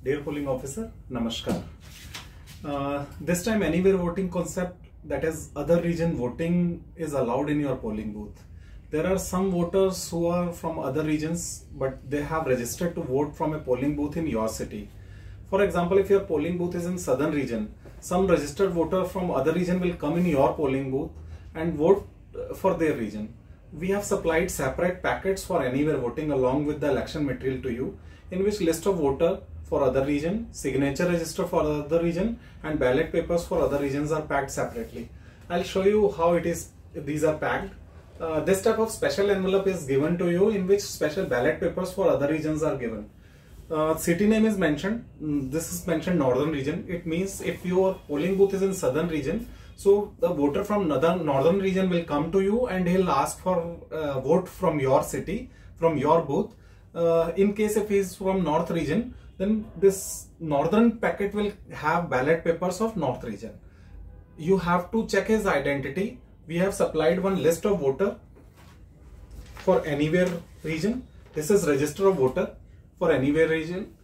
Dear polling officer, Namaskar. This time anywhere voting concept, that is other region voting, is allowed in your polling booth. There are some voters who are from other regions but they have registered to vote from a polling booth in your city. For example, if your polling booth is in southern region, some registered voter from other region will come in your polling booth and vote for their region. We have supplied separate packets for anywhere voting along with the election material to you, in which list of voter for other region, signature register for other region and ballot papers for other regions are packed separately. I'll show you how it is these are packed. This type of special envelope is given to you in which special ballot papers for other regions are given. City name is mentioned. This is mentioned northern region. It means if your polling booth is in southern region, so the voter from northern region will come to you and he'll ask for vote from your city, from your booth. In case if he is from north region, then this northern packet will have ballot papers of north region. You have to check his identity. We have supplied one list of voter for anywhere region. This is register of voter for anywhere region.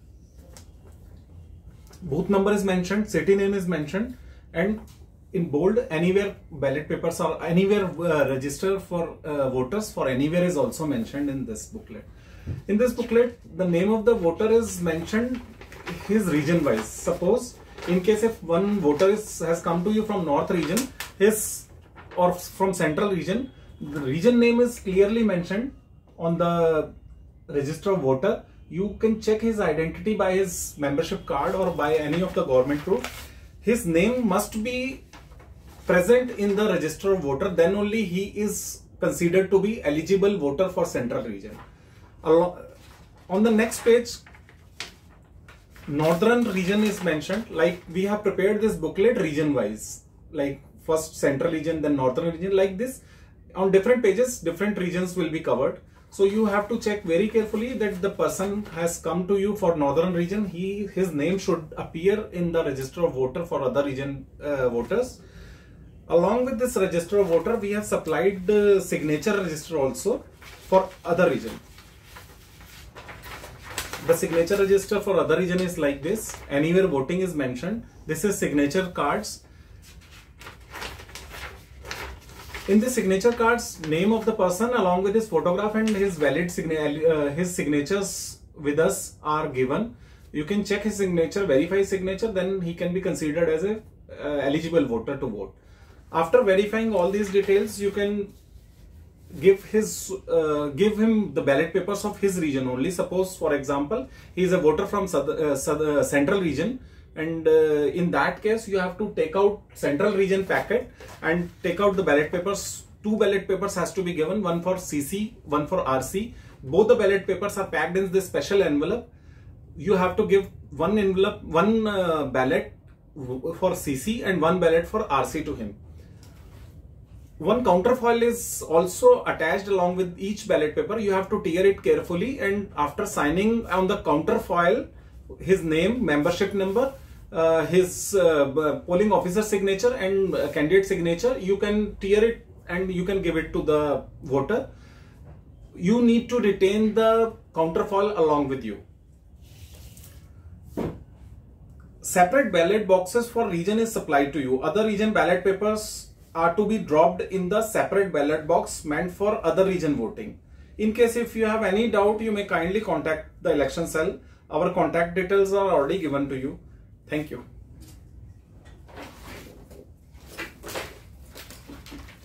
Booth number is mentioned, city name is mentioned, and in bold anywhere ballot papers or anywhere register for voters for anywhere is also mentioned in this booklet. In this booklet, the name of the voter is mentioned his region wise. Suppose in case if one voter has come to you from north region, or from central region, the region name is clearly mentioned on the register of voter. You can check his identity by his membership card or by any of the government proof. His name must be present in the register of voter, then only he is considered to be eligible voter for central region. On the next page, northern region is mentioned. Like we have prepared this booklet region wise, like first central region, then northern region, like this. On different pages, different regions will be covered. So you have to check very carefully that the person has come to you for northern region. His name should appear in the register of voter for other region voters. Along with this register of voter, we have supplied the signature register also for other region. The signature register for other region is like this. Anywhere voting is mentioned. This is signature cards. In the signature cards, name of the person along with his photograph and his valid his signatures with us are given. You can check his signature, verify his signature, then he can be considered as a eligible voter to vote. After verifying all these details, you can give him the ballot papers of his region only. Suppose, for example, he is a voter from central region, and in that case you have to take out central region packet and take out the ballot papers. Two ballot papers has to be given, one for CC, one for RC. Both the ballot papers are packed in this special envelope. You have to give one envelope, one ballot for CC and one ballot for RC to him. One counterfoil is also attached along with each ballot paper. You have to tear it carefully, and after signing on the counterfoil, his name, membership number, his polling officer signature and candidate signature, you can tear it and you can give it to the voter. You need to retain the counterfoil along with you. Separate ballot boxes for region is supplied to you. Other region ballot papers are to be dropped in the separate ballot box meant for other region voting. In case if you have any doubt, you may kindly contact the election cell. Our contact details are already given to you. Thank you.